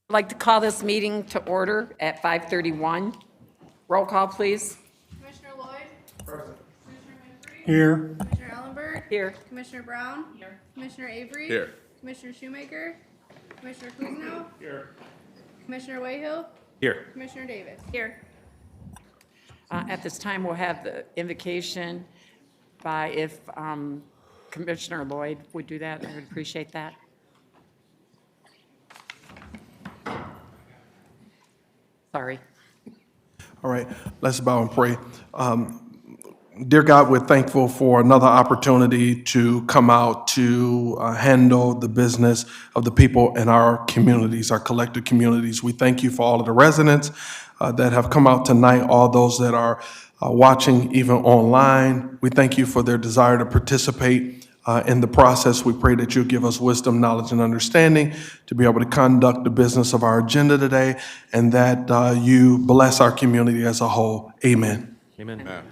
I'd like to call this meeting to order at 5:31. Roll call, please. Commissioner Lloyd? Present. Commissioner Winfrey? Here. Commissioner Ellenberg? Here. Commissioner Brown? Here. Commissioner Avery? Here. Commissioner Shoemaker? Commissioner Kuzno? Here. Commissioner Wayhill? Here. Commissioner Davis? Here. At this time, we'll have the invocation by, if Commissioner Lloyd would do that, I would appreciate that. Sorry. All right, let's bow and pray. Dear God, we're thankful for another opportunity to come out to handle the business of the people in our communities, our collective communities. We thank you for all of the residents that have come out tonight, all those that are watching even online. We thank you for their desire to participate in the process. We pray that you'll give us wisdom, knowledge, and understanding to be able to conduct the business of our agenda today, and that you bless our community as a whole. Amen. Amen.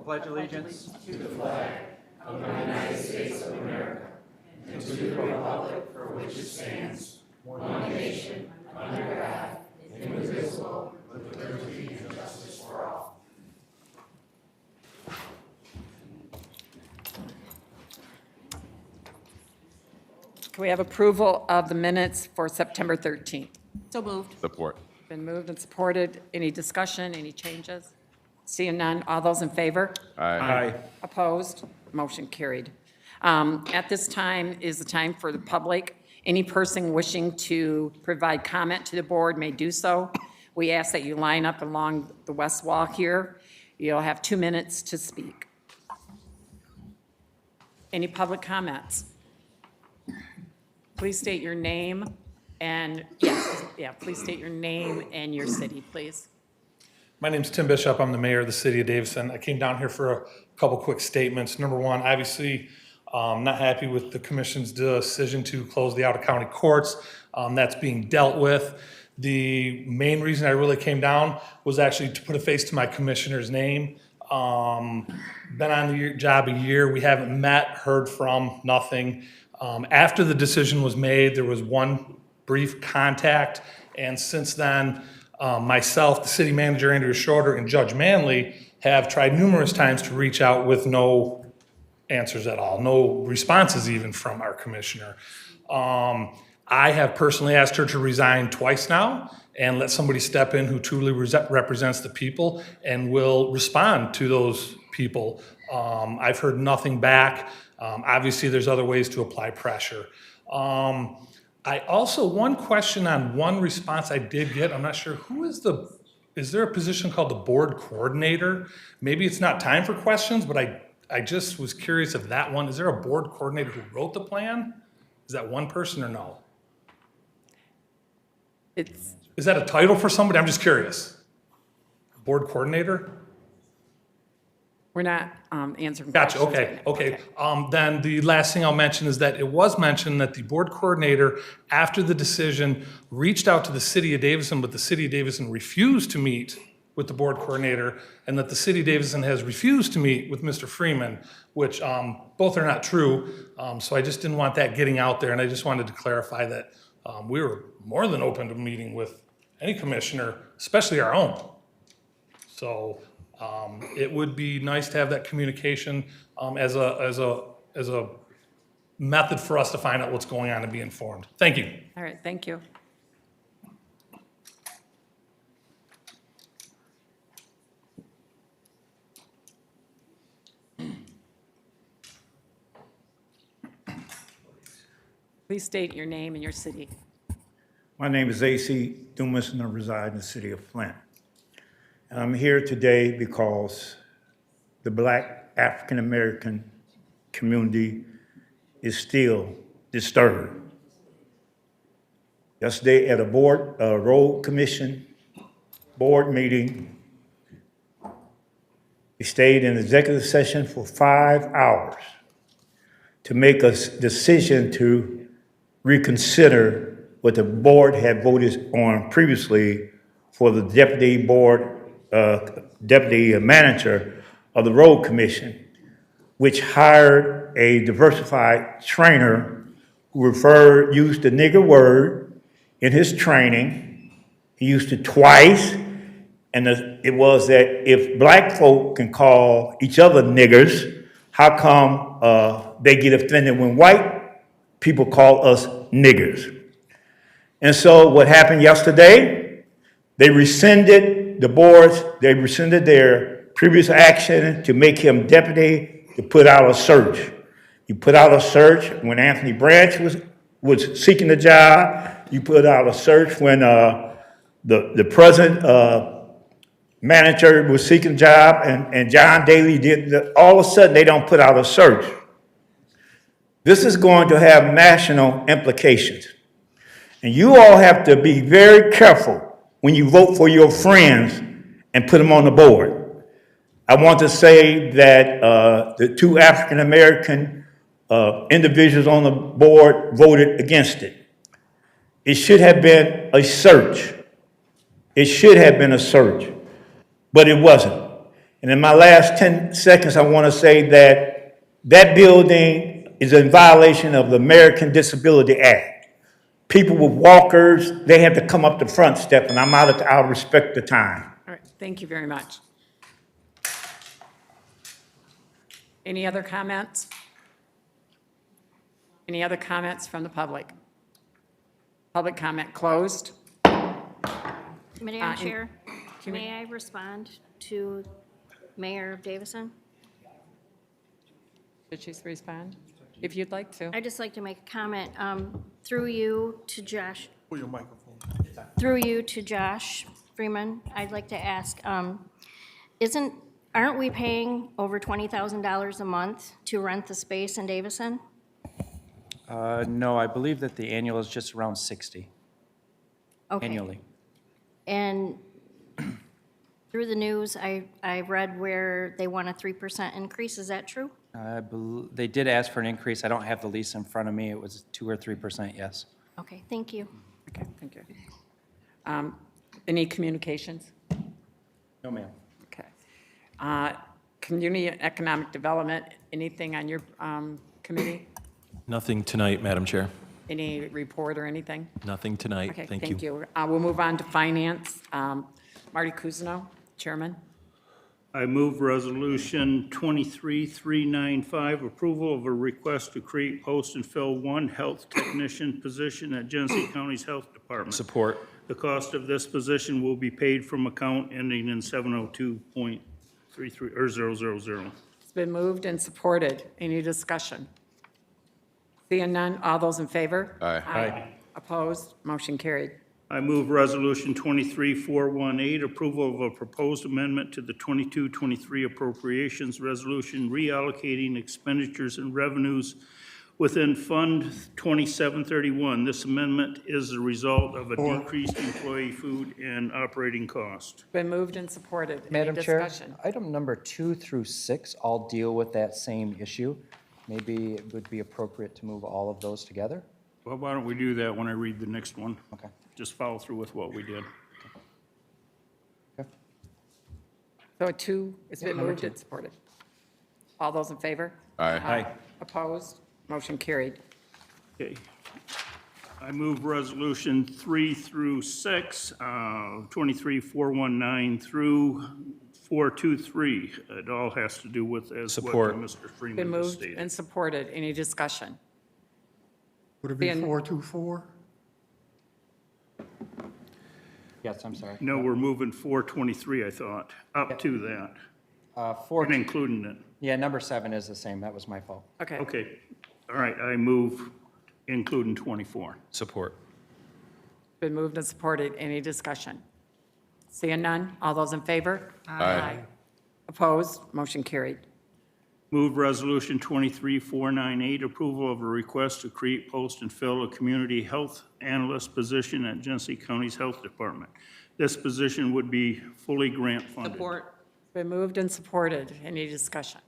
Pledge allegiance. Can we have approval of the minutes for September 13th? So moved. Support. Been moved and supported. Any discussion, any changes? Seeing none, all those in favor? Aye. Opposed? Motion carried. At this time is the time for the public. Any person wishing to provide comment to the board may do so. We ask that you line up along the west wall here. You'll have 2 minutes to speak. Any public comments? Please state your name and, please state your name and your city, please. My name's Tim Bishop. I'm the mayor of the city of Davison. I came down here for a couple quick statements. Number one, obviously, not happy with the commission's decision to close the out-of-county courts. That's being dealt with. The main reason I really came down was actually to put a face to my commissioner's name. Been on the job a year. We haven't met, heard from, nothing. After the decision was made, there was one brief contact, and since then, myself, the city manager, Andrea Schroeder, and Judge Manley have tried numerous times to reach out with no answers at all, no responses even from our commissioner. I have personally asked her to resign twice now and let somebody step in who truly represents the people and will respond to those people. I've heard nothing back. Obviously, there's other ways to apply pressure. I also, one question on one response I did get, I'm not sure, is there a position called the board coordinator? Maybe it's not time for questions, but I just was curious if that one, is there a board coordinator who wrote the plan? Is that one person or no? Is that a title for somebody? I'm just curious. Board coordinator? We're not answering Gotcha, questions okay, right now. okay. Then the last thing I'll mention is that it was mentioned that the board coordinator, after the decision, reached out to the city of Davison, but the city of Davison refused to meet with the board coordinator, and that the city of Davison has refused to meet with Mr. Freeman, which both are not true. So I just didn't want that getting out there, and I just wanted to clarify that we were more than open to meeting with any commissioner, especially our own. So it would be nice to have that communication as a method for us to find out what's going on and be informed. Thank you. All right, thank you. Please state your name and your city. My name is A.C. Dumas, and I reside in the city of Flint. And I'm here today because the Black African-American community is still disturbed. Yesterday at a road commission board meeting, we stayed in executive session for 5 hours to make a decision to reconsider what the board had voted on previously for the deputy manager of the road commission. which hired a diversified trainer who used the nigger word in his training. He used it twice, and it was that if black folk can call each other niggers, how come they get offended when white people call us niggers? And so what happened yesterday, they rescinded their previous action to make him deputy to put out a search. You put out a search when Anthony Branch was seeking the job. You put out a search when the present manager was seeking a job and John Daly did. All of a sudden, they don't put out a search. This is going to have national implications. And you all have to be very careful when you vote for your friends and put them on the board. I want to say that the two African-American individuals on the board voted against it. It should have been a search. It should have been a search, but it wasn't. And in my last 10 seconds, I want to say that that building is in violation of the American Disability Act. People with walkers, they have to come up the front step, and I'll respect the time. All right, thank you very much. Any other comments? Any other comments from the public? Public comment closed. Madam Chair, can we- may I respond to Mayor Davison? Did she respond? If you'd like to. I'd just like to make a comment through you to Josh. Pull your microphone. Through you to Josh Freeman, I'd like to ask, aren't we paying over $20,000 a month to rent the space in Davison? No, I believe that the annual is just around 60 Okay. annually. And through the news, I read where they want a 3% increase. Is that true? They did ask for an increase. I don't have the lease in front of me. It was 2 or 3%, yes. Okay, thank you. Okay, thank you. Any communications? No, ma'am. Okay. Community and Economic Development, anything on your committee? Nothing tonight, Madam Chair. Any report or anything? Nothing tonight. Okay, Thank you. We'll move on to Finance. Marty Kuzno, Chairman. I move Resolution 23395, approval of a request to create, post, and fill one health technician position at Genesee County's Health Department. Support. The cost of this position will be paid from account ending in 702.33 or 000. It's been moved and supported. Any discussion? Seeing none, all those in favor? Aye. Opposed? Motion carried. I move Resolution 23418, approval of a proposed amendment to the 22-23 appropriations resolution reallocating expenditures and revenues within Fund 2731. This amendment is the result of a decreased employee food and operating cost. Been moved and supported. Any Madam Chair, discussion? item number 2 through 6 all deal with that same issue. Maybe it would be appropriate to move all of those together? Well, why don't we do that when I read the next one? Okay. Just follow through with what we did. Okay. So 2, it's been moved and supported. All those in favor? Aye. Opposed? Motion carried. Okay. I move Resolution 3 through 6, 23419 through 423. It all has to do with, as what Support. Mr. Been Freeman just moved stated. and supported. Any discussion? Would it be Being- 424? Yes, I'm sorry. No, we're moving 423, I thought, up to that, and including it. Yeah, number 7 is the same. That was my fault. Okay. Okay, all right, I move including 24. Support. Been moved and supported. Any discussion? Seeing none, all those in favor? Aye. Opposed? Motion carried. Move Resolution 23498, approval of a request to create, post, and fill a community health analyst position at Genesee County's Health Department. This position would be fully grant funded. Been moved and supported. Any discussion?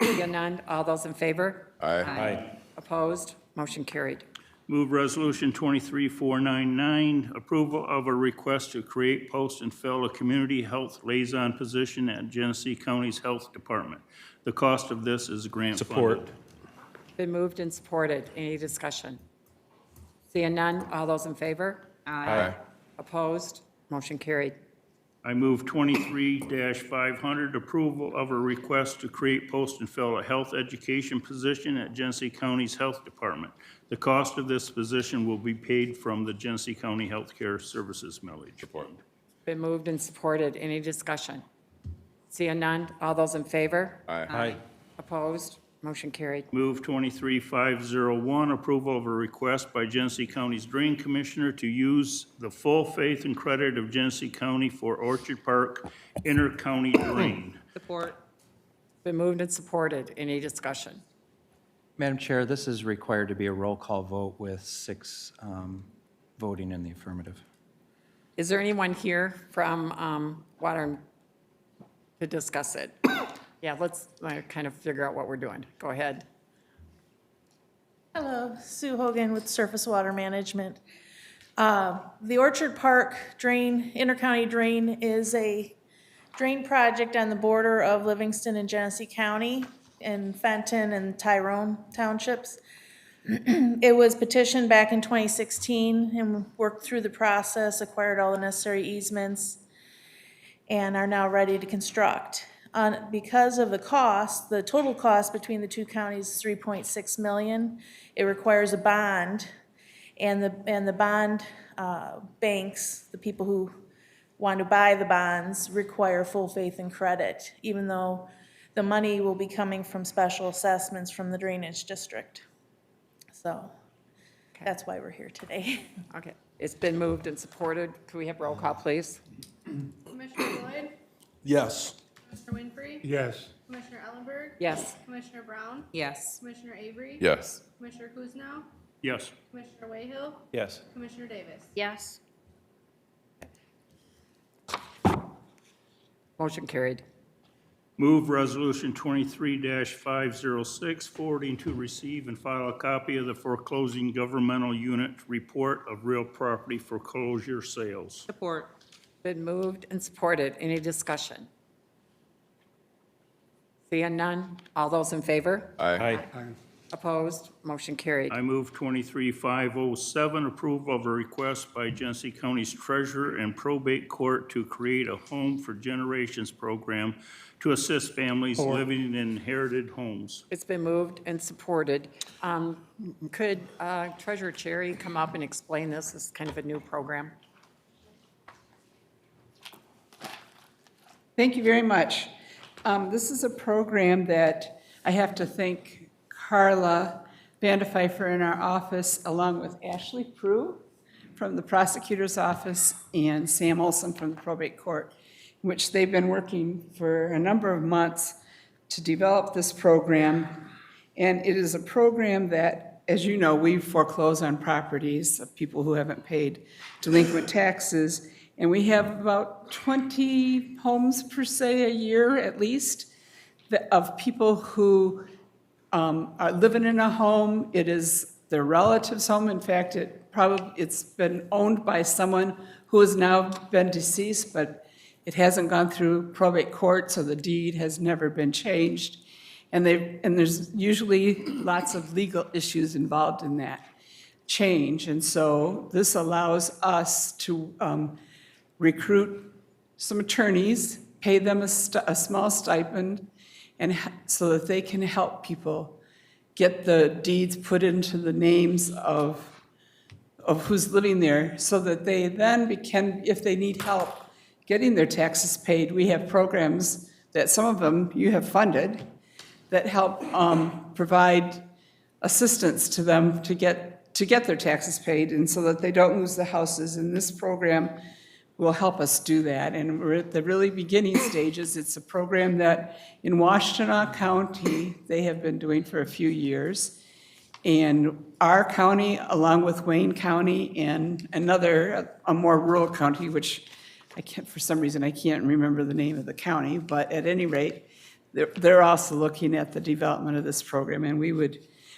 Seeing none, all those in favor? Aye. Opposed? Motion carried. Move Resolution 23499, approval of a request to create, post, and fill a community health liaison position at Genesee County's Health Department. The cost of this is grant funded. Support. Been moved and supported. Any discussion? Seeing none, all those in favor? Aye. Opposed? Motion carried. I move 23-500, approval of a request to create, post, and fill a health education position at Genesee County's Health Department. The cost of this position will be paid from the Genesee County Healthcare Services millage. Support. Been moved and supported. Any discussion? Seeing none, all those in favor? Aye. Opposed? Motion carried. Move 23-501, approval of a request by Genesee County's Drain Commissioner to use the full faith and credit of Genesee County for Orchard Park inter-county drain. Support. Been moved and supported. Any discussion? Madam Chair, this is required to be a roll call vote with 6 voting in the affirmative. Is there anyone here from Water to discuss it? Yeah, let's kind of figure out what we're doing. Go ahead. Hello, Sue Hogan with Surface Water Management. The Orchard Park drain, intercounty drain, is a drain project on the border of Livingston and Genesee County in Fenton and Tyrone Townships. It was petitioned back in 2016 and worked through the process, acquired all the necessary easements, and are now ready to construct. Because of the cost, the total cost between the two counties is $3.6 million. It requires a bond, and the bond banks, the people who want to buy the bonds, require full faith and credit, even though the money will be coming from special assessments from the drainage district. So that's why we're here today. Okay. It's been moved and supported. Can we have roll call, please? Commissioner Lloyd? Yes. Commissioner Winfrey? Yes. Commissioner Ellenberg? Yes. Commissioner Brown? Yes. Commissioner Avery? Yes. Commissioner Kuznow? Yes. Commissioner Wayhill? Yes. Commissioner Davis? Yes. Motion carried. Move Resolution 23-506, forwarding to receive and file a copy of the foreclosing governmental unit report of real property foreclosure sales. Support. Been moved and supported. Any discussion? Seeing none, all those in favor? Aye. Opposed? Motion carried. I move 23-507, approval of a request by Genesee County's Treasurer and Probate Court to create a Home for Generations program to assist families living in inherited homes. It's been moved and supported. Could Treasurer Cherry come up and explain this? This is kind of a new program. Thank you very much. This is a program that I have to thank Carla Vandepfeiffer in our office, along with Ashley Prue from the prosecutor's office and Sam Olson from the probate court, in which they've been working for a number of months to develop this program. And it is a program that, as you know, we foreclose on properties of people who haven't paid delinquent taxes. And we have about 20 homes per se a year at least of people who are living in a home. It is their relative's home. In fact, it's been owned by someone who has now been deceased, but it hasn't gone through probate court, so the deed has never been changed. And there's usually lots of legal issues involved in that change. And so this allows us to recruit some attorneys, pay them a small stipend, and so that they can help people get the deeds put into the names of who's living there, so that they then can, if they need help getting their taxes paid, we have programs that some of them you have funded that help provide assistance to them to get their taxes paid, and so that they don't lose the houses. And this program will help us do that. And we're at the really beginning stages. It's a program that in Washtenaw County, they have been doing for a few years. And our county, along with Wayne County and a more rural county, which for some reason, I can't remember the name of the county, but at any rate, they're also looking at the development of this program. And we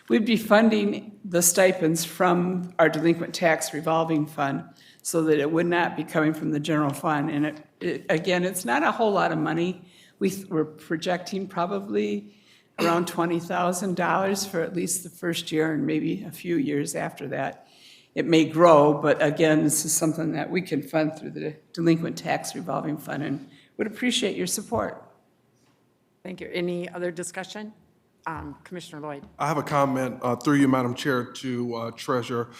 we'd be funding the stipends from our delinquent tax revolving fund so that it would not be coming from the general fund. And again, it's not a whole lot of money. We're projecting probably around $20,000 for at least the first year and maybe a few years after that. It may grow, but again, this is something that we can fund through the delinquent tax revolving fund, and would appreciate your support. Thank you. Any other discussion? Commissioner Lloyd. I have a comment through you, Madam Chair, to Treasurer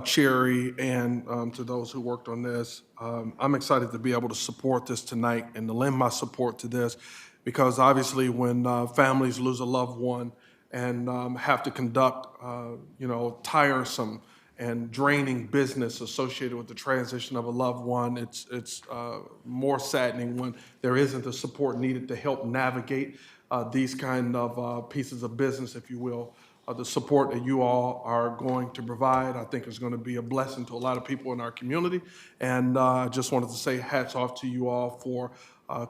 Cherry and to those who worked on this. I'm excited to be able to support this tonight and to lend my support to this because obviously when families lose a loved one and have to conduct, tiresome and draining business associated with the transition of a loved one, it's more saddening when there isn't the support needed to help navigate these kind of pieces of business, if you will. The support that you all are going to provide, I think is going to be a blessing to a lot of people in our community. And I just wanted to say hats off to you all for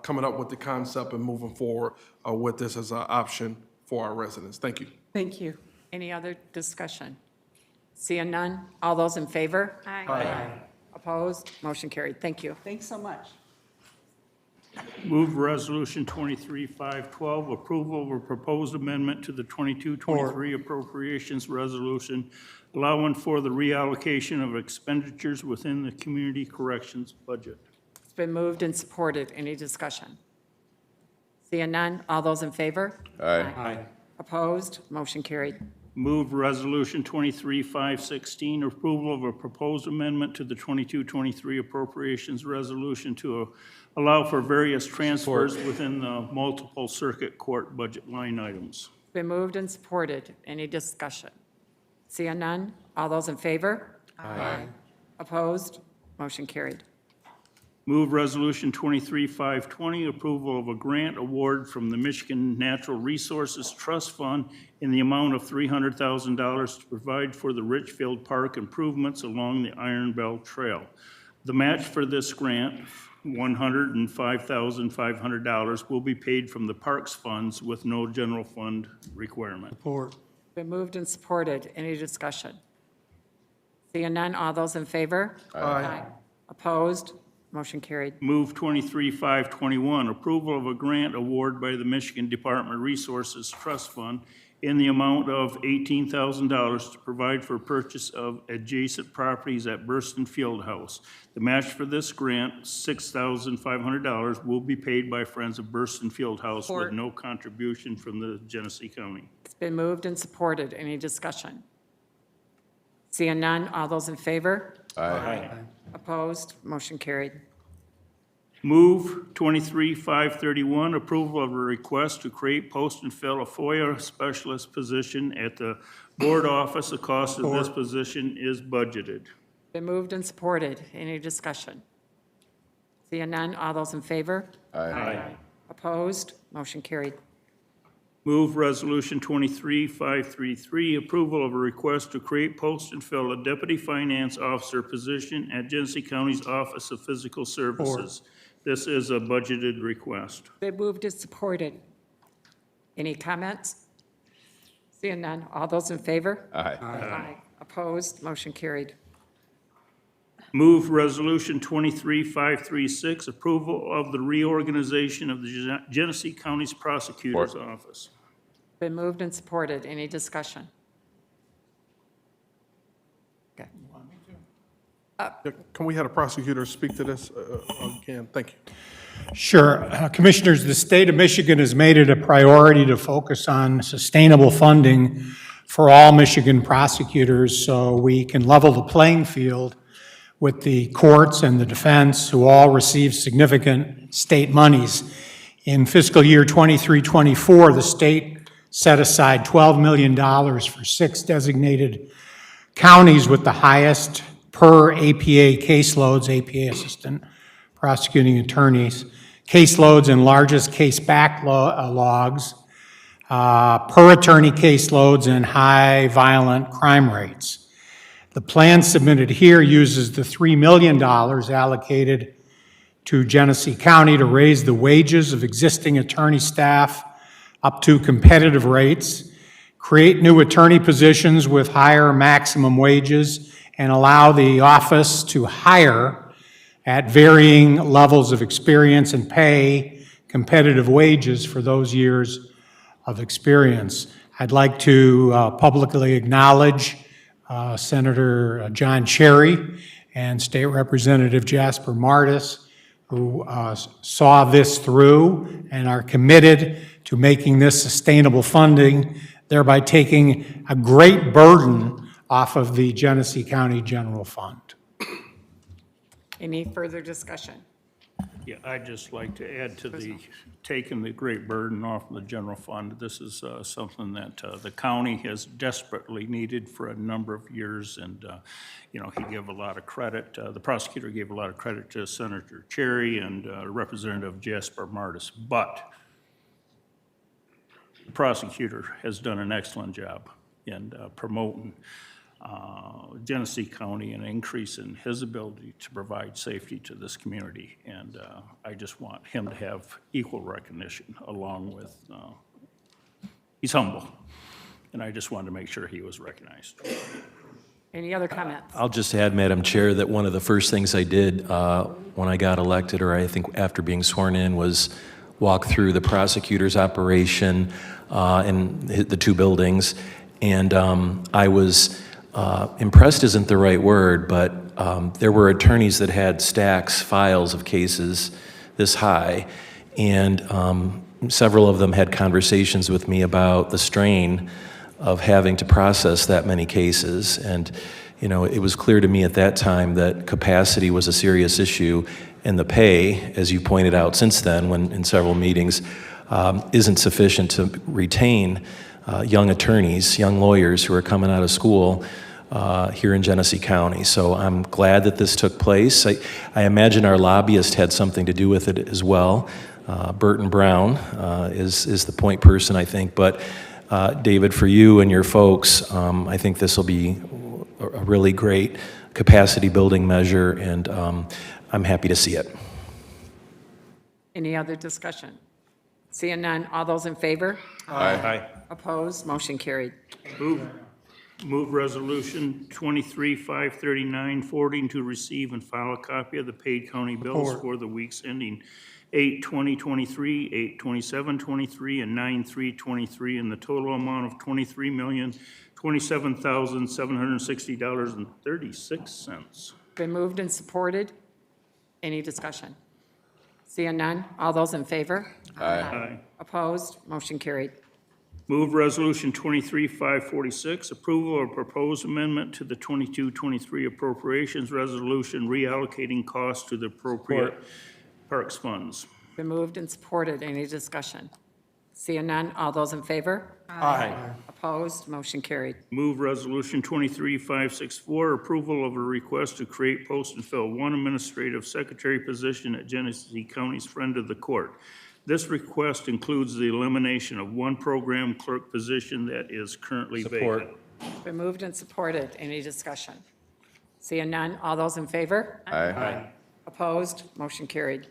coming up with the concept and moving forward with this as an option for our residents. Thank you. Thank you. Any other discussion? Seeing none, all those in favor? Aye. Opposed? Motion carried. Thank you. Thanks so much. Move Resolution 23-512, approval of a proposed amendment to the 22-23 appropriations resolution allowing for the reallocation of expenditures within the community corrections budget. It's been moved and supported. Any discussion? Seeing none, all those in favor? Aye. Opposed? Motion carried. Move Resolution 23-516, approval of a proposed amendment to the 22-23 appropriations resolution to allow for various transfers within the multiple circuit court budget line items. Been moved and supported. Any discussion? Seeing none, all those in favor? Aye. Opposed? Motion carried. Move Resolution 23-520, approval of a grant award from the Michigan Natural Resources Trust Fund in the amount of $300,000 to provide for the Richfield Park improvements along the Iron Bell Trail. The match for this grant, $105,500, will be paid from the Parks funds with no general fund requirement. Support. Been moved and supported. Any discussion? Seeing none, all those in favor? Aye. Opposed? Motion carried. Move 23-521, approval of a grant award by the Michigan Department of Resources Trust Fund in the amount of $18,000 to provide for purchase of adjacent properties at Burston Fieldhouse. The match for this grant, $6,500, will be paid by Friends of Burston Fieldhouse with no contribution from the Genesee County. It's been moved and supported. Any discussion? Seeing none, all those in favor? Aye. Opposed? Motion carried. Move 23-531, approval of a request to create, post, and fill a FOIA specialist position at the board office. The cost of this position is budgeted. Been moved and supported. Any discussion? Seeing none, all those in favor? Aye. Opposed? Motion carried. Move Resolution 23-533, approval of a request to create, post, and fill a deputy finance officer position at Genesee County's Office of Physical Services. This is a budgeted request. Been moved and supported. Any comments? Seeing none, all those in favor? Aye. Opposed? Motion carried. Move Resolution 23-536, approval of the reorganization of the Genesee County's Prosecutor's Office. Been moved and supported. Any discussion? Okay. Can we have a prosecutor speak to this again? Thank you. Sure. Commissioners, the state of Michigan has made it a priority to focus on sustainable funding for all Michigan prosecutors so we can level the playing field with the courts and the defense, who all receive significant state monies. In fiscal year 23-24, the state set aside $12 million for 6 designated counties with the highest per APA caseloads, APA assistant prosecuting attorneys, caseloads and largest case backlogs, per attorney caseloads and high violent crime rates. The plan submitted here uses the $3 million allocated to Genesee County to raise the wages of existing attorney staff up to competitive rates, create new attorney positions with higher maximum wages, and allow the office to hire at varying levels of experience and pay competitive wages for those years of experience. I'd like to publicly acknowledge Senator John Cherry and State Representative Jasper Martis, who saw this through and are committed to making this sustainable funding, thereby taking a great burden off of the Genesee County General Fund. Any further discussion? Yeah, I'd just like to add to the, taking the great burden off of the general fund. This is something that the county has desperately needed for a number of years, and, you know, he gave a lot of credit, the prosecutor gave a lot of credit to Senator Cherry and Representative Jasper Martis, but the prosecutor has done an excellent job in promoting Genesee County, an increase in his ability to provide safety to this community. And I just want him to have equal recognition along with, he's humble. And I just wanted to make sure he was recognized. Any other comments? I'll just add, Madam Chair, that one of the first things I did when I got elected, or I think after being sworn in, was walk through the prosecutor's operation in the two buildings. And I was impressed isn't the right word, but there were attorneys that had stacks, files of cases this high, and several of them had conversations with me about the strain of having to process that many cases. And, you know, it was clear to me at that time that capacity was a serious issue, and the pay, as you pointed out since then, when in several meetings, isn't sufficient to retain young attorneys, young lawyers who are coming out of school here in Genesee County. So I'm glad that this took place. I imagine our lobbyist had something to do with it as well. Burton Brown is the point person, I think. But David, for you and your folks, I think this will be a really great capacity building measure, and I'm happy to see it. Any other discussion? Seeing none, all those in favor? Aye. Opposed? Motion carried. Move resolution 23-539, forwarding to receive and file a copy of the paid county bills for the weeks ending 8/20/23, 8/27/23, and 9/3/23 in the total amount of $23,027,760.36. Been moved and supported. Any discussion? Seeing none, all those in favor? Aye. Opposed? Motion carried. Move resolution 23-546, approval of proposed amendment to the 22-23 appropriations resolution reallocating costs to the appropriate parks funds. Been moved and supported. Any discussion? Seeing none, all those in favor? Aye. Opposed? Motion carried. Move resolution 23-564, approval of a request to create, post, and fill one administrative secretary position at Genesee County's Friend of the Court. This request includes the elimination of one program clerk position that is currently vacant. Been moved and supported. Any discussion? Seeing none, all those in favor? Aye. Opposed? Motion carried.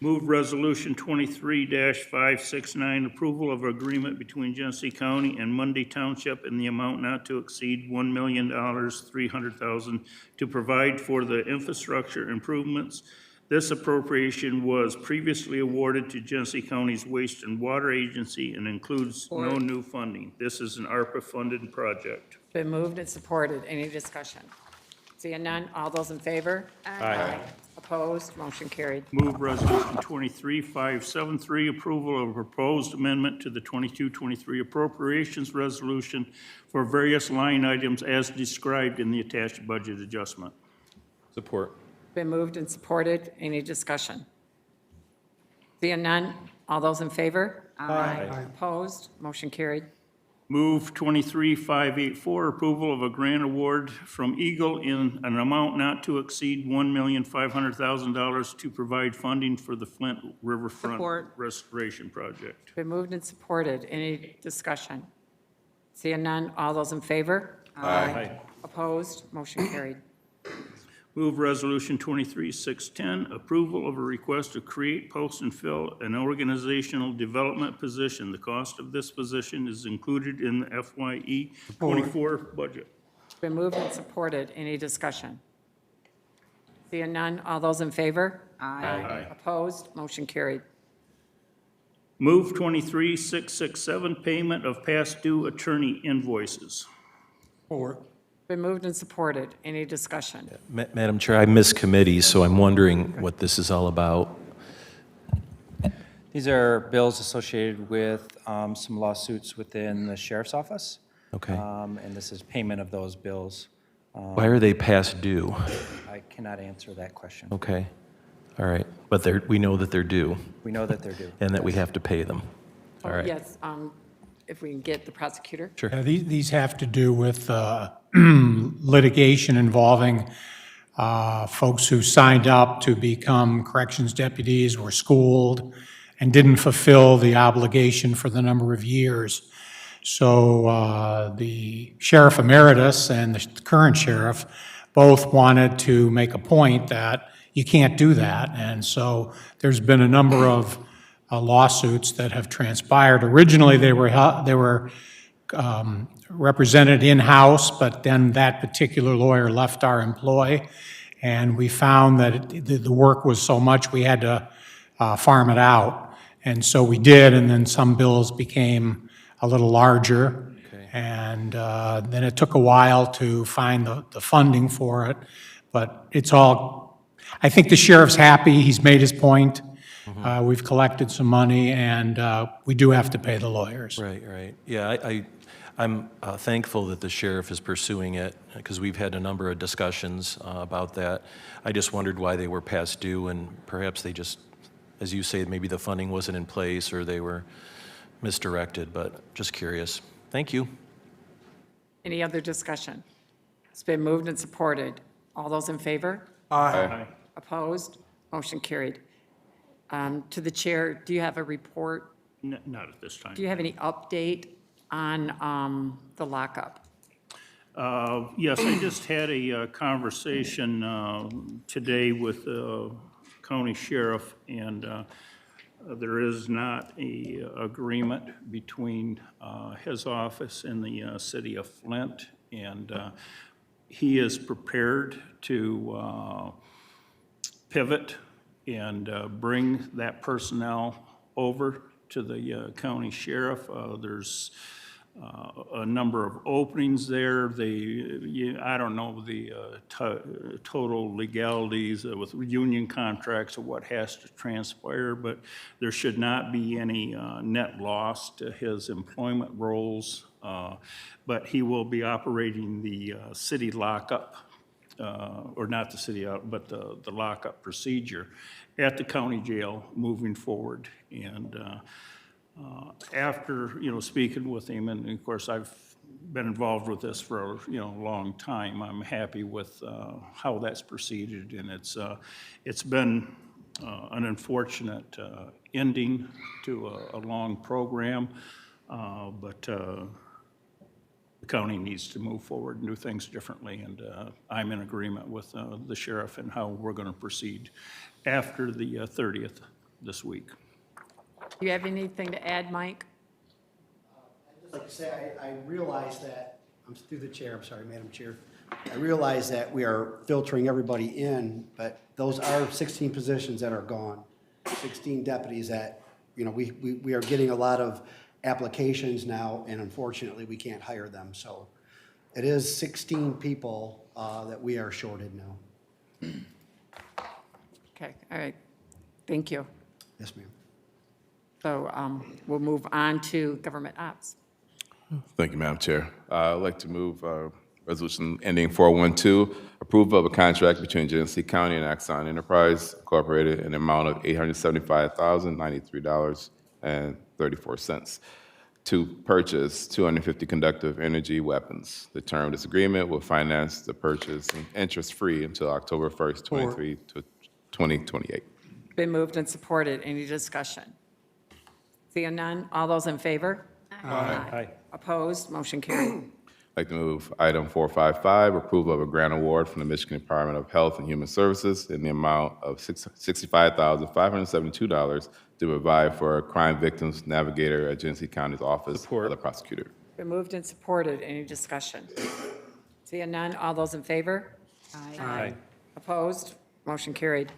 Move resolution 23-569, approval of agreement between Genesee County and Munday Township in the amount not to exceed $1,300,000 to provide for the infrastructure improvements. This appropriation was previously awarded to Genesee County's Waste and Water Agency and includes no new funding. This is an ARPA-funded project. Been moved and supported. Any discussion? Seeing none, all those in favor? Aye. Opposed? Motion carried. Move resolution 23-573, approval of a proposed amendment to the 22-23 appropriations resolution for various line items as described in the attached budget adjustment. Support. Been moved and supported. Any discussion? Seeing none, all those in favor? Aye. Opposed? Motion carried. Move 23-584, approval of a grant award from Eagle in an amount not to exceed $1,500,000 to provide funding for the Flint Riverfront Restoration Project. Been moved and supported. Any discussion? Seeing none, all those in favor? Aye. Opposed? Motion carried. Move Resolution 23-610, approval of a request to create, post, and fill an organizational development position. The cost of this position is included in the FYE '24 budget. It's been moved and supported. Any discussion? Seeing none, all those in favor? Aye. Opposed? Motion carried. Move 23-667, payment of past due attorney invoices. Been moved and supported. Any discussion? Madam Chair, I miss committees, so I'm wondering what this is all about. These are bills associated with some lawsuits within the sheriff's office. Okay. And this is payment of those bills. Why are they past due? I cannot answer that question. Okay, all right. But we know that they're due We know that they're due. and that we have to pay them. All right. Yes, if we can get the prosecutor. Sure. Yeah, these have to do with litigation involving folks who signed up to become corrections deputies, were schooled, and didn't fulfill the obligation for the number of years. So the sheriff emeritus and the current sheriff both wanted to make a point that you can't do that. And so there's been a number of lawsuits that have transpired. Originally, they were represented in-house, but then that particular lawyer left our employ, and we found that the work was so much we had to farm it out. And so we did, and then some bills became a little larger. And then it took a while to find the funding for it, but it's all, I think the sheriff's happy, he's made his point. We've collected some money, and we do have to pay the lawyers. Right, right. Yeah, I'm thankful that the sheriff is pursuing it, because we've had a number of discussions about that. I just wondered why they were past due, and perhaps they just, as you say, maybe the funding wasn't in place, or they were misdirected, but just curious. Thank you. Any other discussion? It's been moved and supported. All those in favor? Aye. Opposed? Motion carried. To the chair, do you have a report? Not at this time. Do you have any update on the lockup? Yes, I just had a conversation today with the county sheriff, and there is not a agreement between his office and the city of Flint, and he is prepared to pivot and bring that personnel over to the county sheriff. There's a number of openings there. I don't know the total legalities with union contracts or what has to transpire, but there should not be any net loss to his employment roles. But he will be operating the city lockup, or not the city, but the lockup procedure at the county jail moving forward. And after, speaking with him, and of course, I've been involved with this for, a long time, I'm happy with how that's proceeded, and it's been an unfortunate ending to a long program, but the county needs to move forward and do things differently, and I'm in agreement with the sheriff and how we're going to proceed after the 30th this week. Do you have anything to add, Mike? I'd just like to say, I realize that, I'm through the chair, I'm sorry, Madam Chair. I realize that we are filtering everybody in, but those are 16 positions that are gone. 16 deputies that, we are getting a lot of applications now, and unfortunately, we can't hire them. So it is 16 people that we are shorted now. Okay, all right. Thank you. Yes, ma'am. So we'll move on to government ops. Thank you, Madam Chair. I'd like to move resolution ending 412, approval of a contract between Genesee County and Axon Enterprise Incorporated in the amount of $875,093.34 to purchase 250 conductive energy weapons. The term of this agreement will finance the purchase interest-free until October 1st, 2023 to 2028. Been moved and supported. Any discussion? Seeing none, all those in favor? Aye. Opposed? Motion carried. I'd like to move item 455, approval of a grant award from the Michigan Department of Health and Human Services in the amount of $65,572 to provide for a crime victims navigator at Genesee County's Office of the Prosecutor. Been moved and supported. Any discussion? Seeing none, all those in favor? Aye. Opposed? Motion carried.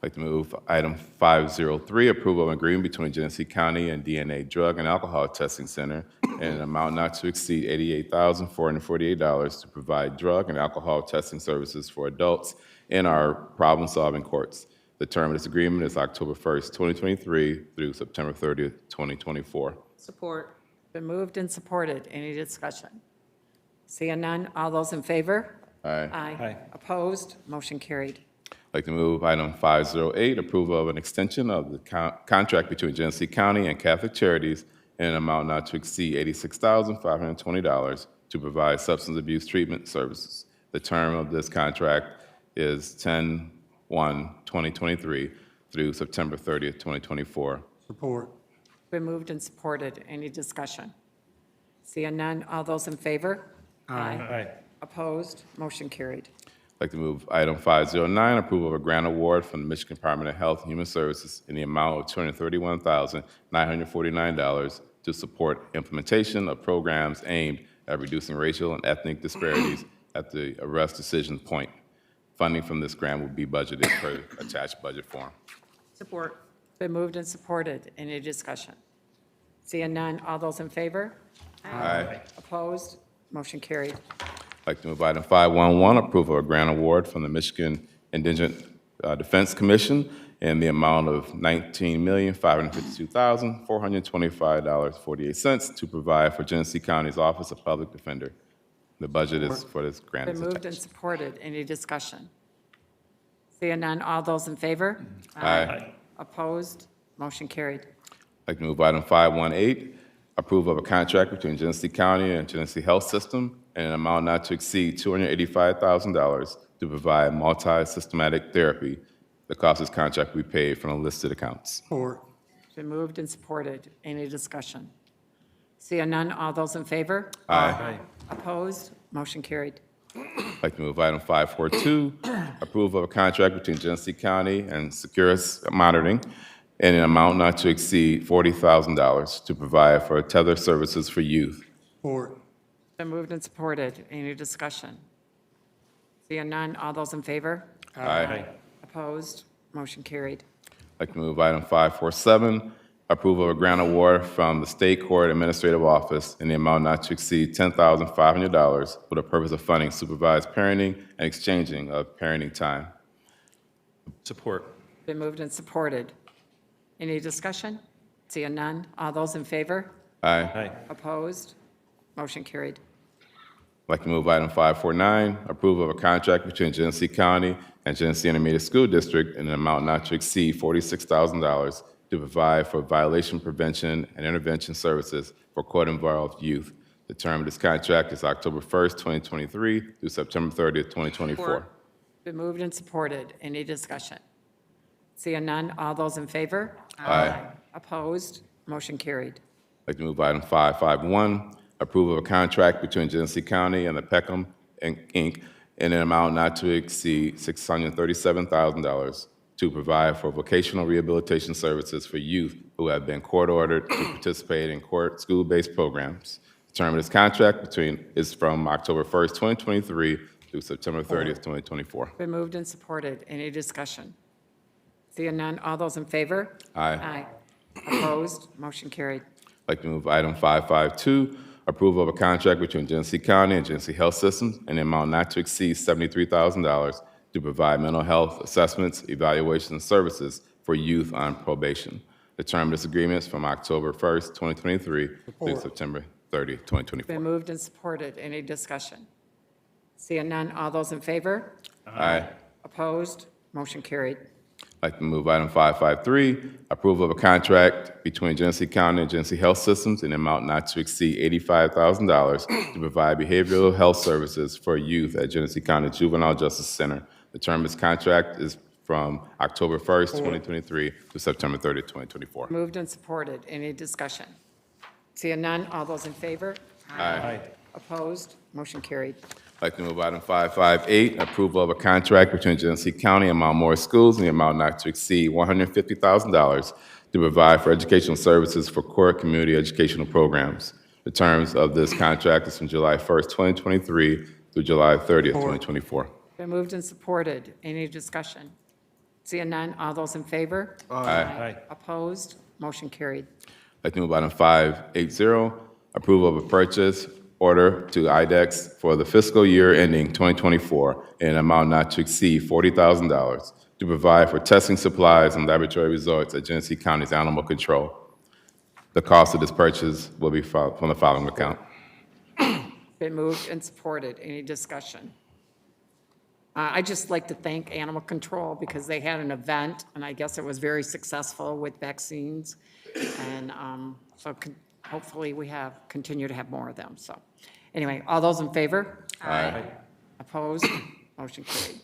I'd like to move item 503, approval of an agreement between Genesee County and DNA Drug and Alcohol Testing Center in an amount not to exceed $88,448 to provide drug and alcohol testing services for adults in our problem-solving courts. The term of this agreement is October 1st, 2023 through September 30th, 2024. Support. Been moved and supported. Any discussion? Seeing none, all those in favor? Aye. Aye. Opposed? Motion carried. I'd like to move item 508, approval of an extension of the contract between Genesee County and Catholic Charities in an amount not to exceed $86,520 to provide substance abuse treatment services. The term of this contract is 10/1/2023 through September 30th, 2024. Support. Been moved and supported. Any discussion? Seeing none, all those in favor? Aye. Opposed? Motion carried. I'd like to move item 509, approval of a grant award from the Michigan Department of Health and Human Services in the amount of $231,949 to support implementation of programs aimed at reducing racial and ethnic disparities at the arrest decision point. Funding from this grant will be budgeted per attached budget form. Support. Been moved and supported. Any discussion? Seeing none, all those in favor? Aye. Opposed? Motion carried. I'd like to move item 511, approval of a grant award from the Michigan Indigent Defense Commission in the amount of $19,552,425.48 to provide for Genesee County's Office of Public Defender. The budget is for this grant. Been is moved and attached. supported. Any discussion? Seeing none, all those in favor? Aye. Opposed? Motion carried. I'd like to move item 518, approval of a contract between Genesee County and Genesee Health System in an amount not to exceed $285,000 to provide multi-systematic therapy. The cost of this contract will be paid from the listed accounts. Support. Been moved and supported. Any discussion? Seeing none, all those in favor? Aye. Opposed? Motion carried. I'd like to move item 542, approval of a contract between Genesee County and Securus Monitoring in an amount not to exceed $40,000 to provide for tether services for youth. Support. Been moved and supported. Any discussion? Seeing none, all those in favor? Aye. Opposed? Motion carried. I'd like to move item 547, approval of a grant award from the State Court Administrative Office in the amount not to exceed $10,500 for the purpose of funding supervised parenting and exchanging of parenting time. Support. Been moved and supported. Any discussion? Seeing none, all those in favor? Aye. Opposed? Motion carried. I'd like to move item 549, approval of a contract between Genesee County and Genesee Intermediate School District in an amount not to exceed $46,000 to provide for violation prevention and intervention services for court-involved youth. The term of this contract is October 1st, 2023 through September 30th, 2024. Been moved and supported. Any discussion? Seeing none, all those in favor? Aye. Opposed? Motion carried. I'd like to move item 551, approval of a contract between Genesee County and the Peckham Inc. in an amount not to exceed $637,000 to provide for vocational rehabilitation services for youth who have been court-ordered to participate in court school-based programs. The term of this contract is from October 1st, 2023 through September 30th, 2024. Been moved and supported. Any discussion? Seeing none, all those in favor? Aye. Opposed? Motion carried. I'd like to move item 552, approval of a contract between Genesee County and Genesee Health Systems in an amount not to exceed $73,000 to provide mental health assessments, evaluations, and services for youth on probation. The term of this agreement is from October 1st, 2023 through September 30th, 2024. Been moved and supported. Any discussion? Seeing none, all those in favor? Aye. Opposed? Motion carried. I'd like to move item 553, approval of a contract between Genesee County and Genesee Health Systems in an amount not to exceed $85,000 to provide behavioral health services for youth at Genesee County Juvenile Justice Center. The term of this contract is from October 1st, 2023 to September 30th, 2024. Moved and supported. Any discussion? Seeing none, all those in favor? Aye. Opposed? Motion carried. I'd like to move item 558, approval of a contract between Genesee County and Mount Morris Schools in the amount not to exceed $150,000 to provide for educational services for core community educational programs. The terms of this contract is from July 1st, 2023 through July 30th, 2024. Been moved and supported. Any discussion? Seeing none, all those in favor? Aye. Opposed? Motion carried. I'd like to move item 580, approval of a purchase order to IDEX for the fiscal year ending 2024 in an amount not to exceed $40,000 to provide for testing supplies and laboratory results at Genesee County's Animal Control. The cost of this purchase will be from the following account. Been moved and supported. Any discussion? I'd just like to thank Animal Control because they had an event, and I guess it was very successful with vaccines. And so hopefully we continue to have more of them. So anyway, all those in favor? Aye. Opposed? Motion carried.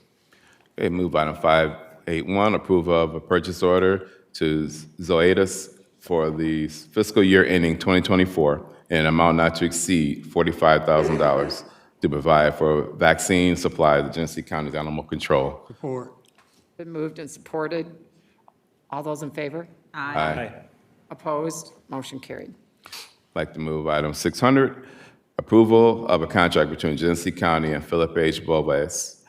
Okay, move item 581, approval of a purchase order to Zoetis for the fiscal year ending 2024 in an amount not to exceed $45,000 to provide for vaccine supplies at Genesee County's Animal Control. Support. Been moved and supported. All those in favor? Aye. Opposed? Motion carried. I'd like to move item 600, approval of a contract between Genesee County and Philip H. Boves,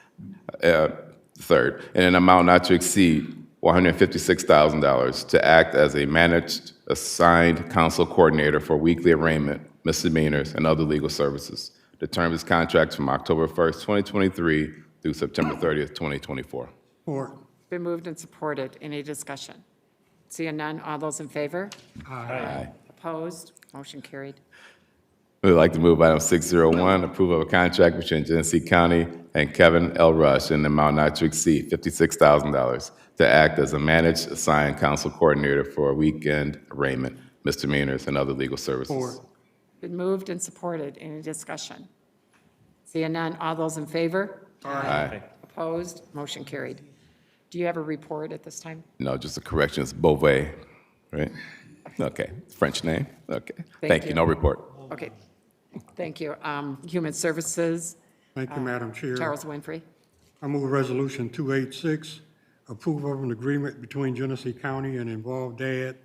third, in an amount not to exceed $156,000 to act as a managed assigned counsel coordinator for weekly arraignment, misdemeanors, and other legal services. The term of this contract is from October 1st, 2023 through September 30th, 2024. Support. Been moved and supported. Any discussion? Seeing none, all those in favor? Aye. Opposed? Motion carried. We'd like to move item 601, approval of a contract between Genesee County and Kevin L. Rush in an amount not to exceed $56,000 to act as a managed assigned counsel coordinator for weekend arraignment, misdemeanors, and other legal services. Support. Been moved and supported. Any discussion? Seeing none, all those in favor? Aye. Opposed? Motion carried. Do you have a report at this time? No, just a correction, it's Beauvais, right? Okay, French name, okay. Thank you, you. no report. Okay. Thank you. Human Services, Thank you, Madam Chair. Charles Winfrey. I move Resolution 286, approval of an agreement between Genesee County and Involved Dad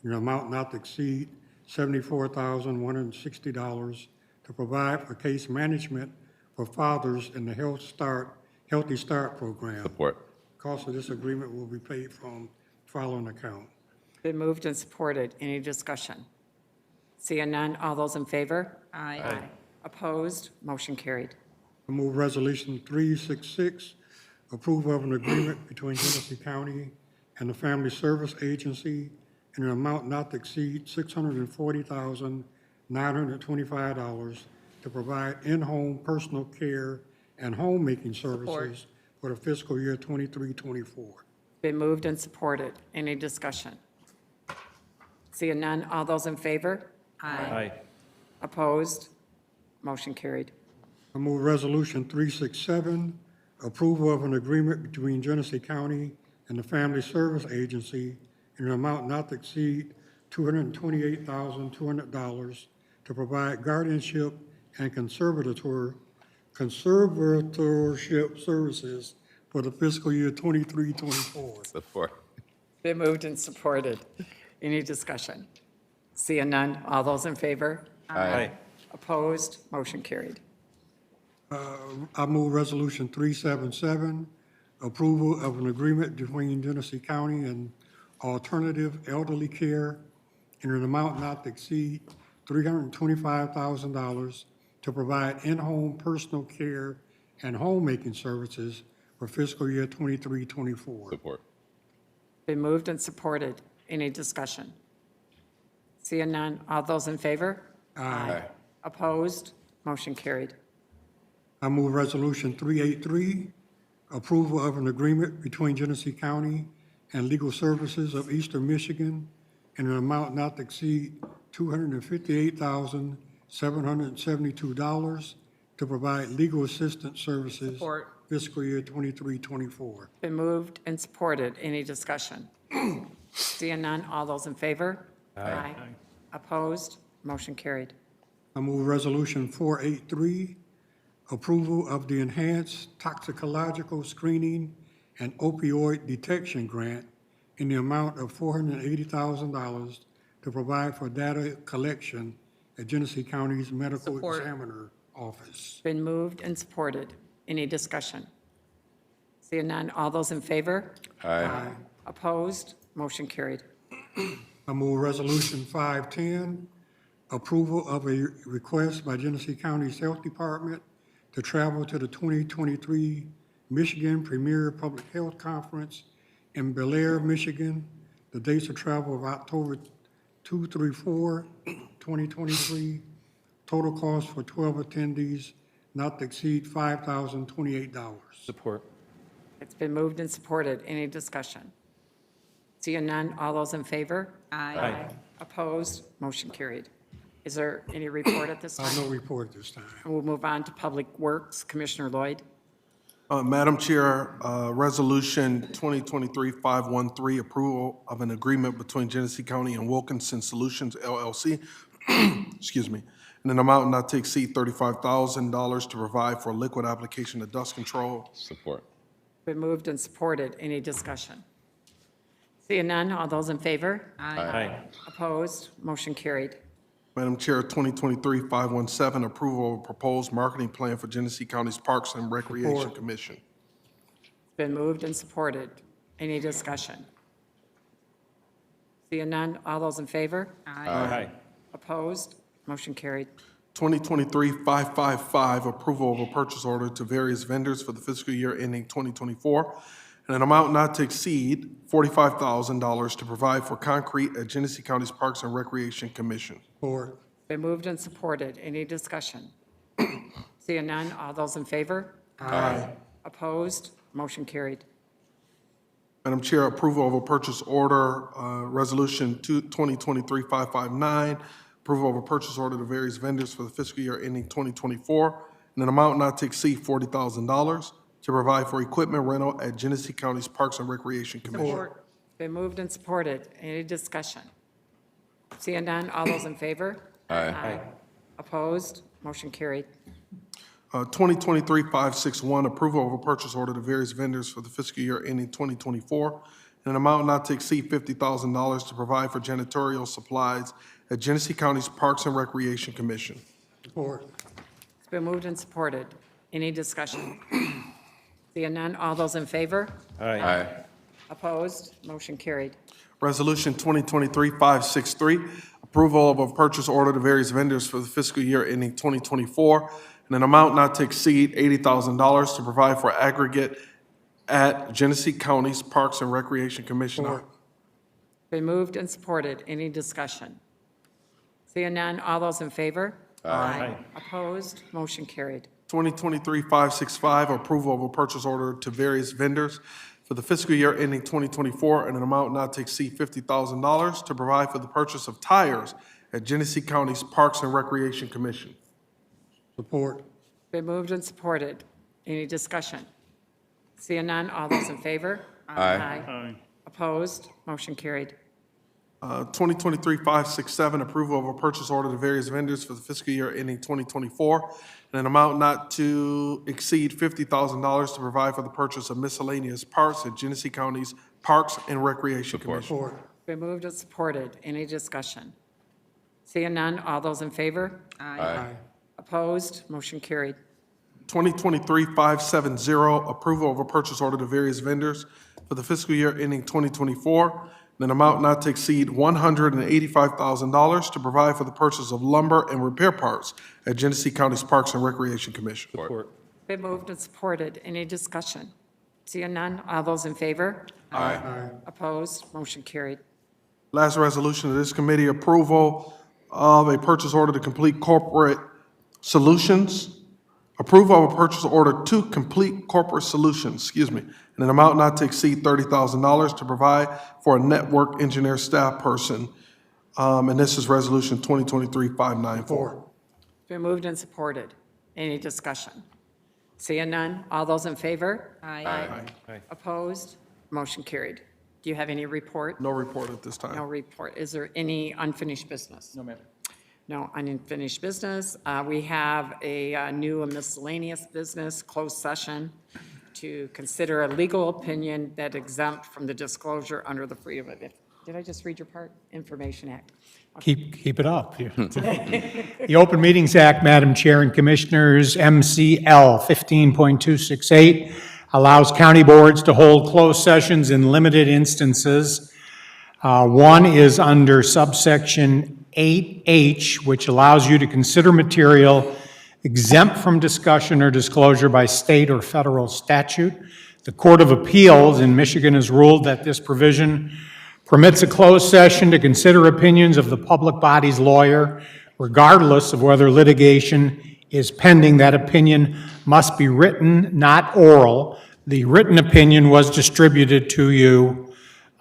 in an amount not to exceed $74,160 to provide for case management for fathers in the Healthy Start program. Support. Cost of this agreement will be paid from following account. Been moved and supported. Any discussion? Seeing none, all those in favor? Aye. Opposed? Motion carried. I move Resolution 366, approval of an agreement between Genesee County and the Family Service Agency in an amount not to exceed $640,925 to provide in-home personal care and homemaking services for the fiscal year 23-24. Been moved and supported. Any discussion? Seeing none, all those in favor? Aye. Opposed? Motion carried. I move Resolution 367, approval of an agreement between Genesee County and the Family Service Agency in an amount not to exceed $228,200 to provide guardianship and conservatorship services for the fiscal year 23-24. Support. Been moved and supported. Any discussion? Seeing none, all those in favor? Aye. Opposed? Motion carried. I move Resolution 377, approval of an agreement between Genesee County and Alternative Elderly Care in an amount not to exceed $325,000 to provide in-home personal care and homemaking services for fiscal year 23-24. Support. Been moved and supported. Any discussion? Seeing none, all those in favor? Aye. Opposed? Motion carried. I move Resolution 383, approval of an agreement between Genesee County and Legal Services of Eastern Michigan in an amount not to exceed $258,772 to provide legal assistance services fiscal year 23-24. Been moved and supported. Any discussion? Seeing none, all those in favor? Aye. Opposed? Motion carried. I move Resolution 483, approval of the Enhanced Toxicological Screening and Opioid Detection Grant in the amount of $480,000 to provide for data collection at Genesee County's Medical Examiner Office. Been moved and supported. Any discussion? Seeing none, all those in favor? Aye. Opposed? Motion carried. I move Resolution 510, approval of a request by Genesee County's Health Department to travel to the 2023 Michigan Premier Public Health Conference in Bel Air, Michigan. The dates of travel of October 2 through 4, 2023. Total cost for 12 attendees not to exceed $5,028. Support. It's been moved and supported. Any discussion? Seeing none, all those in favor? Aye. Opposed? Motion carried. Is there any report at this time? No report at this time. We'll move on to Public Works. Commissioner Lloyd. Madam Chair, Resolution 2023-513, approval of an agreement between Genesee County and Wilkinson Solutions LLC, excuse me, in an amount not to exceed $35,000 to provide for liquid application of dust control. Support. Been moved and supported. Any discussion? Seeing none, all those in favor? Aye. Opposed? Motion carried. Madam Chair, 2023-517, approval of a proposed marketing plan for Genesee County's Parks and Recreation Support. Commission. Been moved and supported. Any discussion? Seeing none, all those in favor? Aye. Opposed? Motion carried. 2023-555, approval of a purchase order to various vendors for the fiscal year ending 2024, and an amount not to exceed $45,000 to provide for concrete at Genesee County's Parks and Recreation Commission. Support. Been moved and supported. Any discussion? Seeing none, all those in favor? Aye. Opposed? Motion carried. Madam Chair, approval of a purchase order, Resolution 2023-559, approval of a purchase order to various vendors for the fiscal year ending 2024, and an amount not to exceed $40,000 to provide for equipment rental at Genesee County's Parks and Recreation Commission. Been moved and supported. Any discussion? Seeing none, all those in favor? Aye. Opposed? Motion carried. 2023-561, approval of a purchase order to various vendors for the fiscal year ending 2024, and an amount not to exceed $50,000 to provide for janitorial supplies at Genesee County's Parks and Recreation Commission. Support. It's been moved and supported. Any discussion? Seeing none, all those in favor? Aye. Opposed? Motion carried. Resolution 2023-563, approval of a purchase order to various vendors for the fiscal year ending 2024, and an amount not to exceed $80,000 to provide for aggregate at Genesee County's Parks and Recreation Commission. Support. Been moved and supported. Any discussion? Seeing none, all those in favor? Aye. Opposed? Motion carried. 2023-565, approval of a purchase order to various vendors for the fiscal year ending 2024, and an amount not to exceed $50,000 to provide for the purchase of tires at Genesee County's Parks and Recreation Commission. Support. Been moved and supported. Any discussion? Seeing none, all those in favor? Aye. Aye. Opposed? Motion carried. 2023-567, approval of a purchase order to various vendors for the fiscal year ending 2024, and an amount not to exceed $50,000 to provide for the purchase of miscellaneous parts at Genesee County's Parks and Recreation Commission. Support. Been moved and supported. Any discussion? Seeing none, all those in favor? Aye. Opposed? Motion carried. 2023-570, approval of a purchase order to various vendors for the fiscal year ending 2024, and an amount not to exceed $185,000 to provide for the purchase of lumber and repair parts at Genesee County's Parks and Recreation Commission. Support. Been moved and supported. Any discussion? Seeing none, all those in favor? Aye. Opposed? Motion carried. Last resolution of this committee, approval of a purchase order to Complete Corporate Solutions. Approval of a purchase order to Complete Corporate Solutions, and an amount not to exceed $30,000 to provide for a network engineer staff person. And this is Resolution 2023-594. Been moved and supported. Any discussion? Seeing none, all those in favor? Aye. Opposed? Motion carried. Do you have any report? No report at this time. No report. Is there any unfinished business? No, ma'am. No unfinished business. We have a new miscellaneous business closed session to consider a legal opinion that exempt from the disclosure under the Freedom of, did I just read your part? Information Act. Keep it up. The Open Meetings Act, Madam Chair and Commissioners, MCL 15.268, allows county boards to hold closed sessions in limited instances. One is under subsection 8H, which allows you to consider material exempt from discussion or disclosure by state or federal statute. The Court of Appeals in Michigan has ruled that this provision permits a closed session to consider opinions of the public body's lawyer, regardless of whether litigation is pending. That opinion must be written, not oral. The written opinion was distributed to you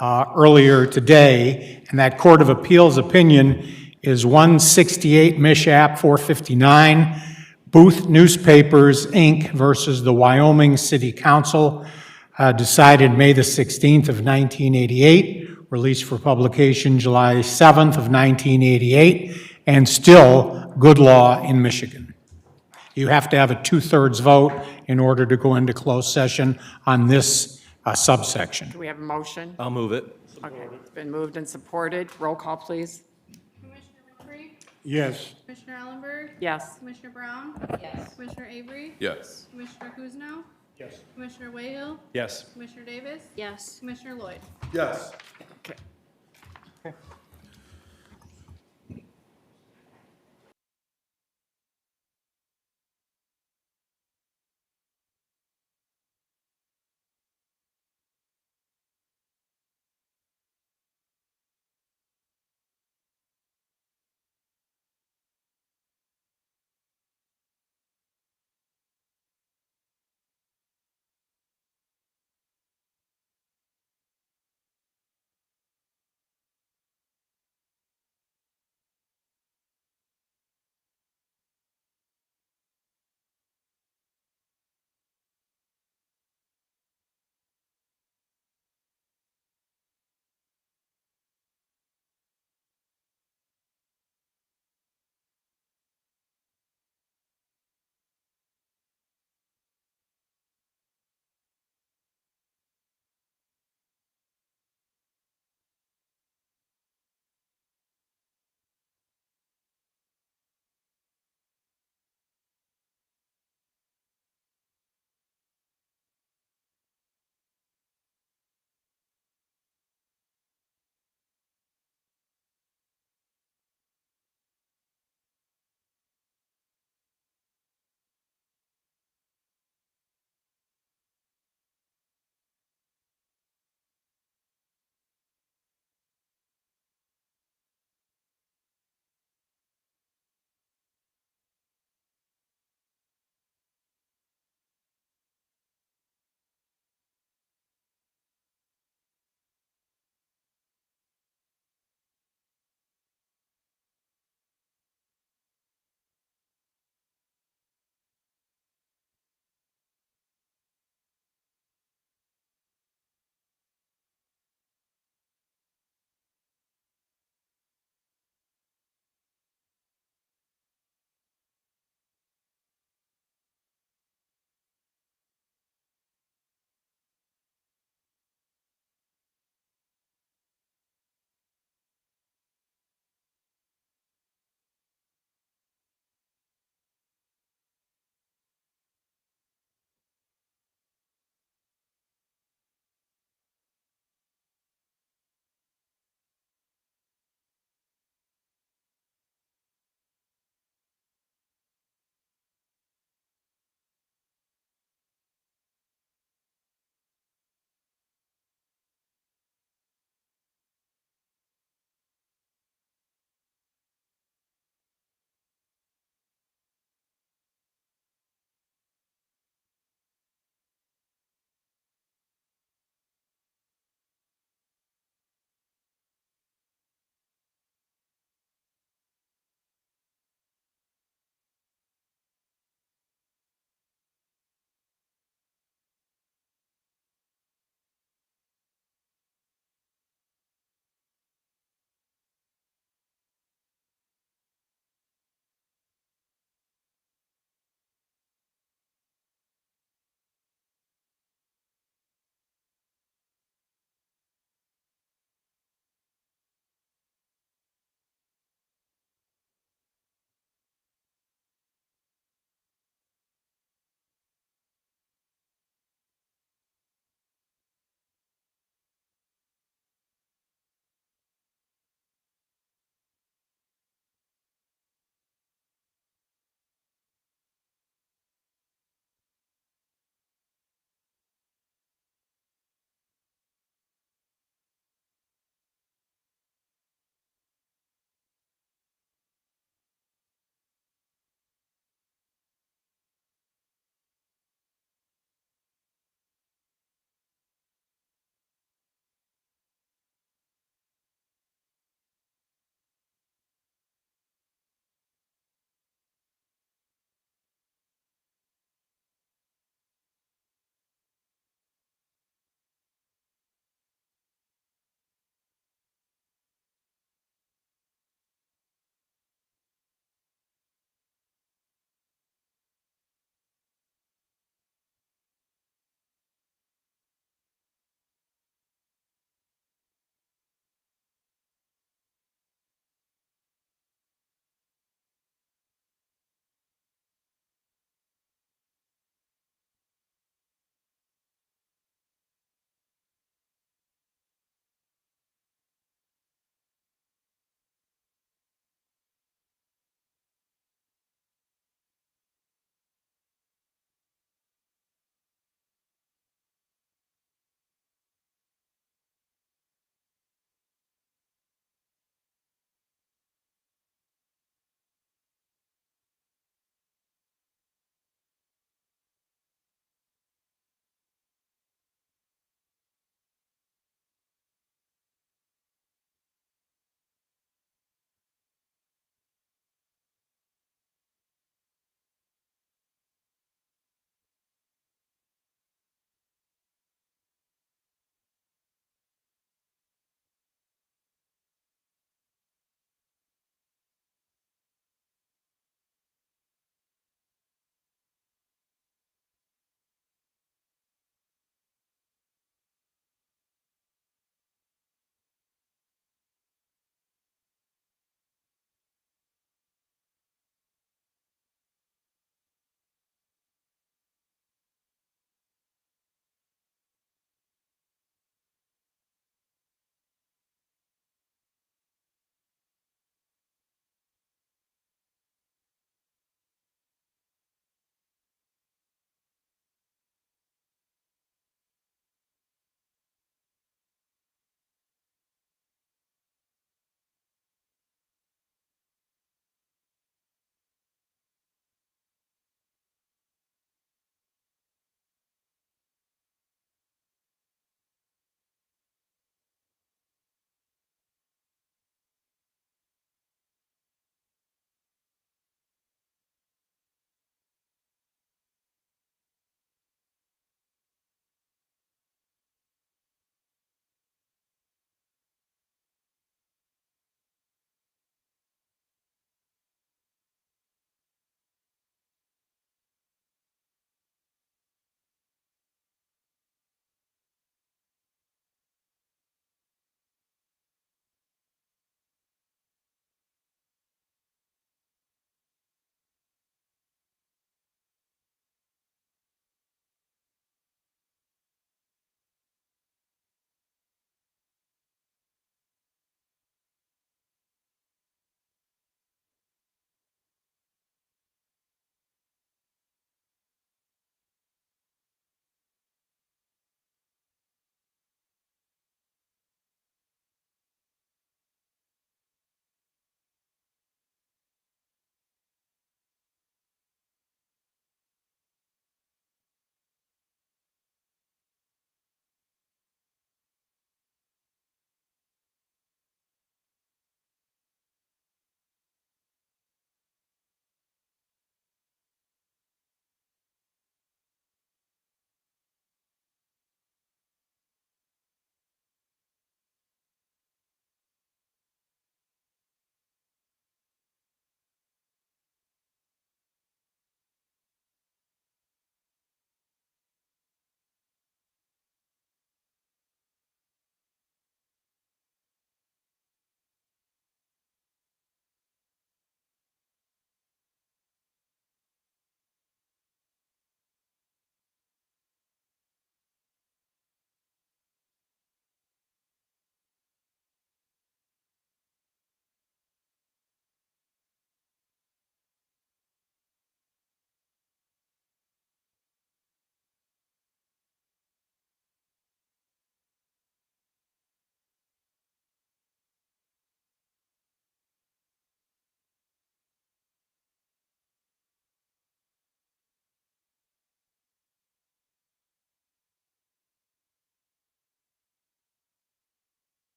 earlier today, and that Court of Appeals opinion is 168 Mishap 459, Booth Newspapers, Inc. versus the Wyoming City Council, decided May the 16th of 1988, released for publication July 7th of 1988, and still good law in Michigan. You have to have a 2/3 vote in order to go into closed session on this subsection. Do we have a motion? I'll move it. Okay, it's been moved and supported. Roll call, please. Commissioner Winfrey? Yes. Commissioner Ellenberg? Yes. Commissioner Brown? Yes. Commissioner Avery? Yes. Commissioner Kuzno? Yes. Commissioner Wayhill? Yes. Commissioner Davis? Yes. Commissioner Lloyd? Yes.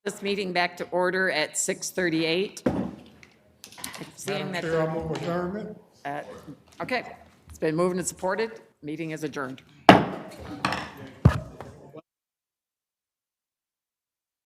This meeting back to order at 6:38. Seeing Madam that, Chair, I'll move adjournment. okay, it's been moved and supported. Meeting is adjourned.